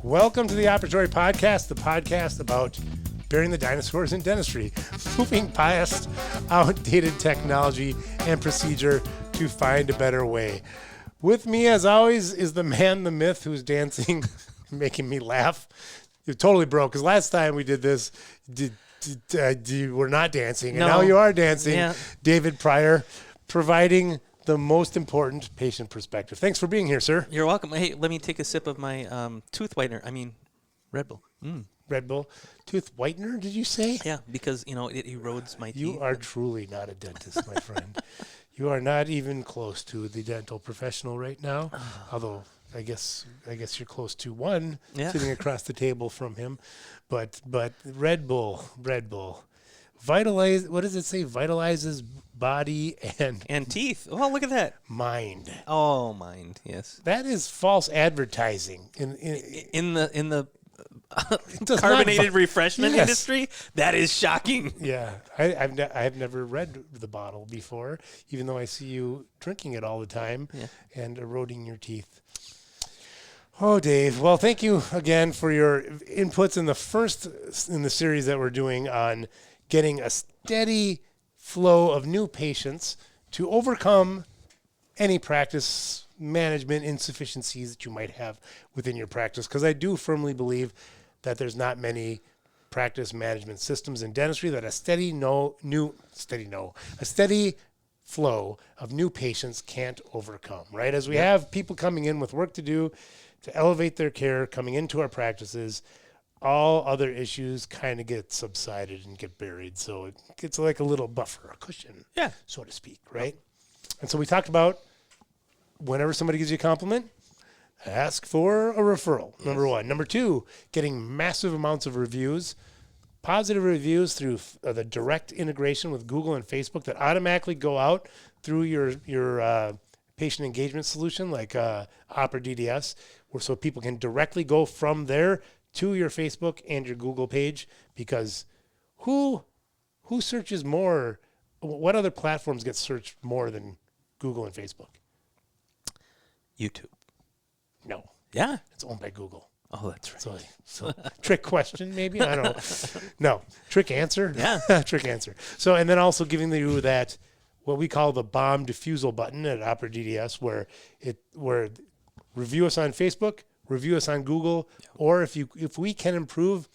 Welcome to the Operatory podcast, the podcast about burying the dinosaurs in dentistry, moving past outdated technology and procedure to find a better way. With me, as always, is the man, the myth, who's dancing, making me laugh. You're totally broke, because last time we did this, you were not dancing, and now you are dancing. Yeah. David Pryor, providing the most important patient perspective. Thanks for being here, sir. You're welcome. Hey, let me take a sip of my tooth whitener. I mean, Red Bull. Red Bull. Tooth whitener, did you say? Yeah, because, it erodes my teeth. You are truly not a dentist, my friend. You are not even close to the dental professional right now, although I guess you're close to one sitting across the table from him. But Red Bull. What does it say? Vitalizes body and teeth. Oh, look at that. Mind. Oh, mind. Yes. That is false advertising in the carbonated refreshment industry. That is shocking. Yeah, I've never read the bottle before, even though I see you drinking it all the time and eroding your teeth. Oh, Dave. Well, thank you again for your inputs in the series that we're doing on getting a steady flow of new patients to overcome any practice management insufficiencies that you might have within your practice. Because I do firmly believe that there's not many practice management systems in dentistry that a steady flow of new patients can't overcome, right? As we have people coming in with work to do to elevate their care, coming into our practices, all other issues kind of get subsided and get buried. So it gets like a little buffer, a cushion, so to speak, right? And so we talked about whenever somebody gives you a compliment, ask for a referral, number one. Number two, getting massive amounts of reviews, positive reviews through the direct integration with Google and Facebook that automatically go out through your patient engagement solution like Operatory, so people can directly go from there to your Facebook and your Google page, because who searches more? What other platforms get searched more than Google and Facebook? YouTube. No. Yeah. It's owned by Google. Oh, that's right. So trick question, maybe? I don't know. No. Trick answer? Yeah. Trick answer. So, and then also giving you that, what we call the bomb diffusal button at Operatory, where review us on Facebook, review us on Google, or if we can improve,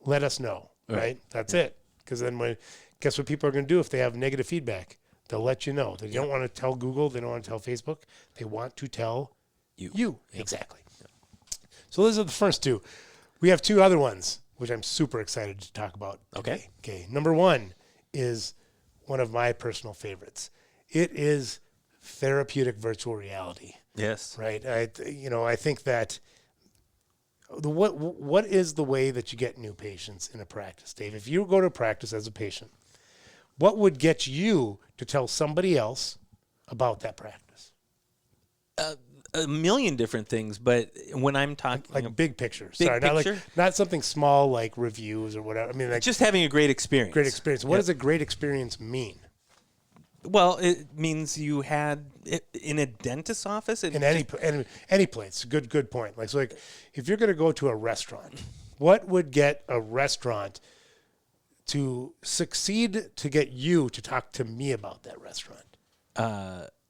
let us know, right? That's it. Because then guess what people are going to do if they have negative feedback? They'll let you know. They don't want to tell Google. They don't want to tell Facebook. They want to tell you. Exactly. So those are the first two. We have two other ones, which I'm super excited to talk about today. Okay. Number one is one of my personal favorites. It is therapeutic virtual reality. Yes. Right. I think that what is the way that you get new patients in a practice, Dave? If you go to practice as a patient, what would get you to tell somebody else about that practice? A million different things, but when I'm talking like big picture, picture? Not something small like reviews or whatever. I mean, like just having a great experience. Great experience. What does a great experience mean? Well, it means you had it in a dentist's office. In any place. Good point. Like if you're going to go to a restaurant, what would get a restaurant to succeed to get you to talk to me about that restaurant?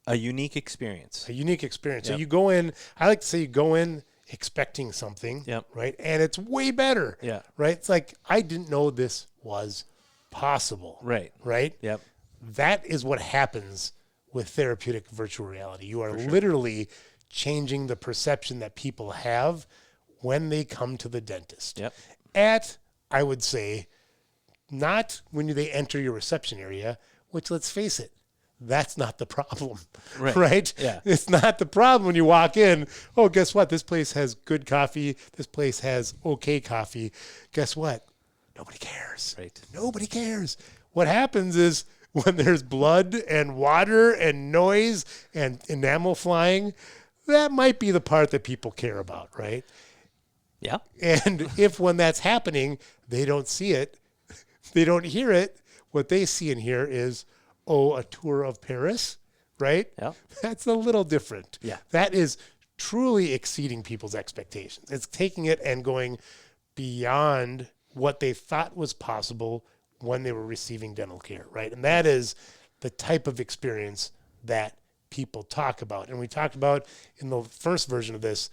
A unique experience. So you go in, I like to say you go in expecting something, right? And it's way better, right? It's like, I didn't know this was possible. Right? Yep. That is what happens with therapeutic virtual reality. You are literally changing the perception that people have when they come to the dentist. Yep. I would say, not when they enter your reception area, which, let's face it, that's not the problem, right? Yeah. It's not the problem when you walk in. Oh, guess what? This place has good coffee. This place has okay coffee. Guess what? Nobody cares. Right. Nobody cares. What happens is when there's blood and water and noise and enamel flying, that might be the part that people care about, right? Yeah. And if when that's happening, they don't see it, they don't hear it, what they see and hear is, a tour of Paris, right? Yeah. That's a little different. Yeah. That is truly exceeding people's expectations. It's taking it and going beyond what they thought was possible when they were receiving dental care, right? And that is the type of experience that people talk about. And we talked about in the first version of this,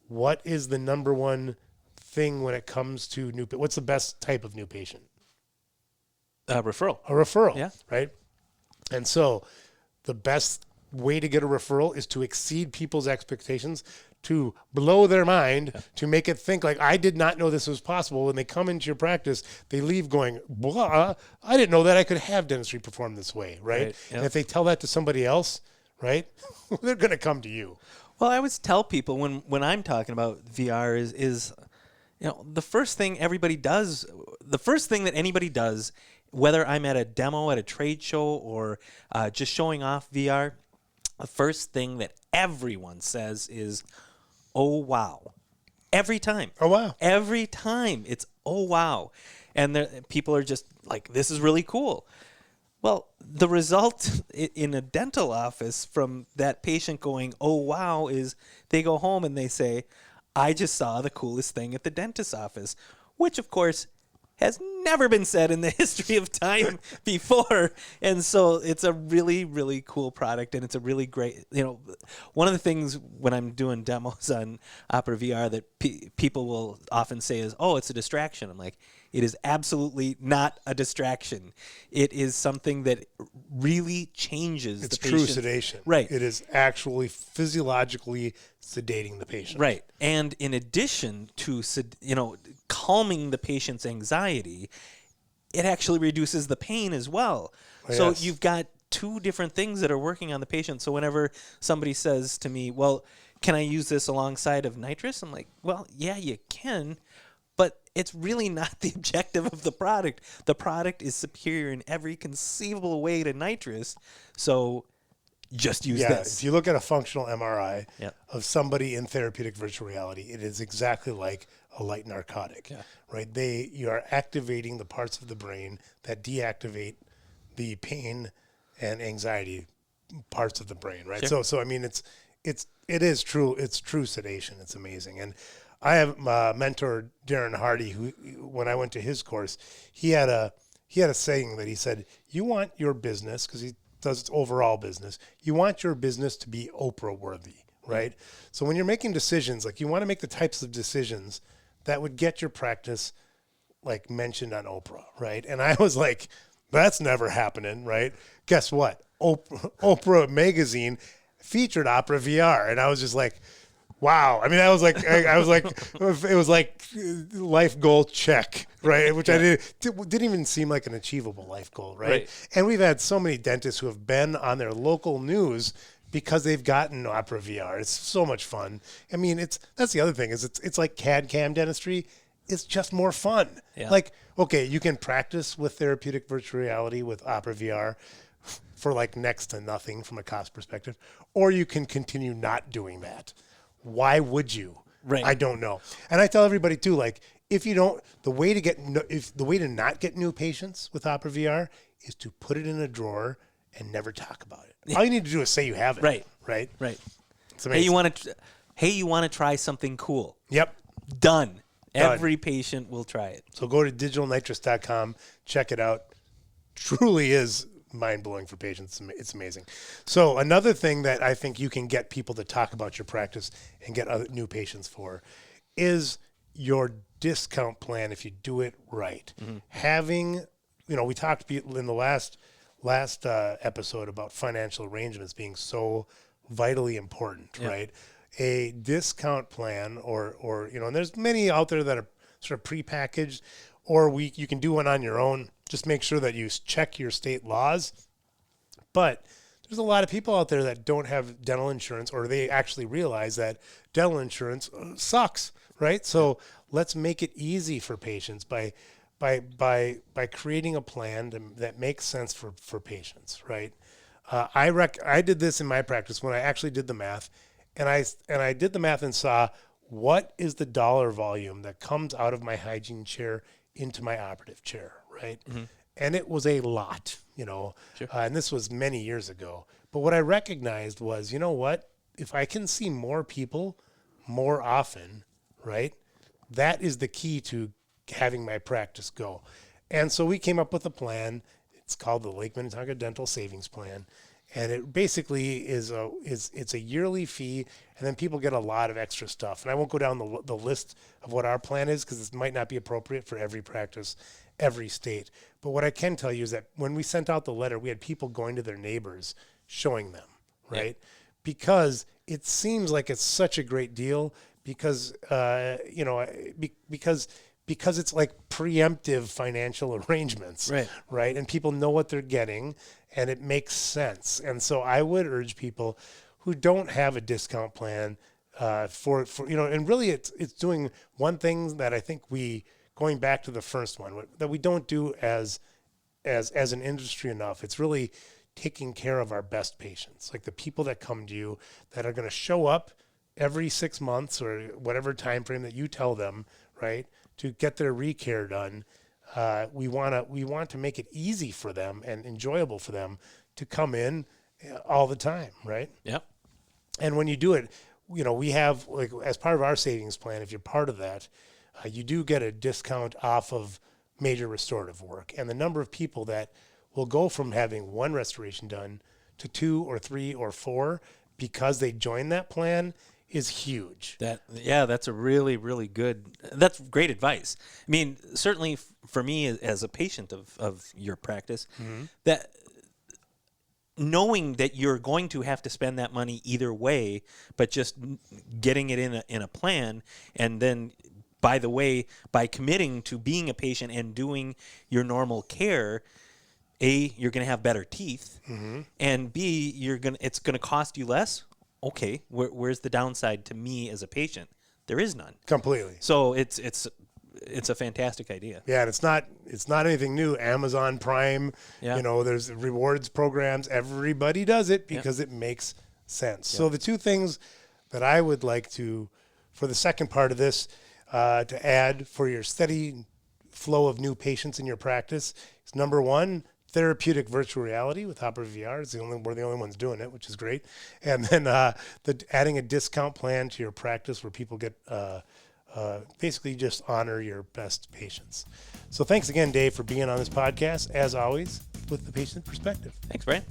what is the number one thing when it comes to what's the best type of new patient? Referral. A referral, Yeah. right? And so the best way to get a referral is to exceed people's expectations, to blow their mind, to make it think like, I did not know this was possible. When they come into your practice, they leave going, blah, I didn't know that I could have dentistry performed this way, right? Yep. And if they tell that to somebody else, right, they're going to come to you. Well, I always tell people when I'm talking about VR is the first thing everybody does, the first thing that anybody does, whether I'm at a demo at a trade show or just showing off VR, the first thing that everyone says is, "Oh wow!" Every time. Oh wow! Every time it's "Oh wow," and people are just like, "This is really cool." Well, the result in a dental office from that patient going, "Oh wow," is they go home and they say, "I just saw the coolest thing at the dentist's office," which of course has never been said in the history of time before. And so it's a really, really cool product, and it's a really great, one of the things when I'm doing demos on Opera VR that people will often say is, "Oh, it's a distraction." I'm like, it is absolutely not a distraction. It is something that really changes it's the patient. It's true sedation. Right. It is actually physiologically sedating the patient. Right. And in addition to, calming the patient's anxiety, it actually reduces the pain as well. So Yes. you've got two different things that are working on the patient. So whenever somebody says to me, "Well, can I use this alongside of nitrous?" I'm like, "Well, yeah, you can, but it's really not the objective of the product. The product is superior in every conceivable way to nitrous. So just use this." If you look at a functional MRI Yeah. of somebody in therapeutic virtual reality, it is exactly like a light narcotic, right? You are activating the parts of the brain that deactivate the pain and anxiety parts of the brain, right? Sure. So I mean, it is true. It's true sedation. It's amazing. And I have my mentor Darren Hardy, who when I went to his course, he had a saying that he said, "You want your business," because he does overall business, you want your business to be Oprah worthy, right? So when you're making decisions, like you want to make the types of decisions that would get your practice like mentioned on Oprah, right? And I was like, that's never happening, right? Guess what? Oprah magazine featured Opera VR, and I was just like, wow. I mean, I was like, it was like life goal check, right? Which I didn't even seem like an achievable life goal, right? And we've had so many dentists who have been on their local news because they've gotten Opera VR. It's so much fun. I mean, that's the other thing is it's like CAD CAM dentistry. It's just more fun. Yeah. Like, okay, you can practice with therapeutic virtual reality with Opera VR for like next to nothing from a cost perspective, or you can continue not doing that. Why would you? Right. I don't know. And I tell everybody too, like, if you don't, the way to not get new patients with Opera VR is to put it in a drawer and never talk about it. All you need to do is say you have it. Right. Right. It's Hey, amazing. you want to try something cool? Yep. Done. Every patient will try it. So go to digitalnitrous.com, check it out. Truly is mind-blowing for patients. It's amazing. So another thing that I think you can get people to talk about your practice and get other new patients for is your discount plan if you do it right. Mm-hmm. Having, we talked in the last episode about financial arrangements being so vitally important, right? A discount plan or and there's many out there that are sort of prepackaged, or you can do one on your own. Just make sure that you check your state laws. But there's a lot of people out there that don't have dental insurance, or they actually realize that dental insurance sucks, right? So let's make it easy for patients by creating a plan that makes sense for patients, right? I did this in my practice when I actually did the math, and I did the math and saw what is the dollar volume that comes out of my hygiene chair into my operative chair, right? Mm-hmm. And it was a lot, Sure. and this was many years ago. But what I recognized was, you know what? if I can see more people more often, right? That is the key to having my practice go. And so we came up with a plan. It's called the Lake Minnetonka Dental Savings Plan. And it basically it's a yearly fee, and then people get a lot of extra stuff. And I won't go down the list of what our plan is because it might not be appropriate for every practice, every state. But what I can tell you is that when we sent out the letter, we had people going to their neighbors, showing them, right? Yeah. Because it seems like it's such a great deal because, because it's like preemptive financial arrangements, right? And people know what they're getting, and it makes sense. And so I would urge people who don't have a discount plan for and really it's doing one thing that I think going back to the first one, that we don't do as an industry enough. It's really taking care of our best patients, like the people that come to you that are going to show up every 6 months or whatever time frame that you tell them, right, to get their recare done. We want to make it easy for them and enjoyable for them to come in all the time, right? Yep. And when you do it, we have, like, as part of our savings plan, if you're part of that, you do get a discount off of major restorative work. And the number of people that will go from having one restoration done to 2 or 3 or 4 because they join that plan is huge. That's a really, really good, that's great advice. I mean, certainly for me as a patient of your practice, that knowing that you're going to have to spend that money either way, but just getting it in a plan, and then, by the way, by committing to being a patient and doing your normal care, A, you're going to have better teeth, and B, it's going to cost you less. Okay, where's the downside to me as a patient? There is none. Completely. So it's a fantastic idea. Yeah, and it's not anything new. Amazon Prime, there's rewards programs. Everybody does it because it makes sense. So the two things that I would like to, for the second part of this, to add for your steady flow of new patients in your practice is, number one, therapeutic virtual reality with Operatory VR. We're the only ones doing it, which is great. And then adding a discount plan to your practice where people get basically just honor your best patients. So thanks again, Dave, for being on this podcast, as always, with the patient perspective. Thanks, Bryan.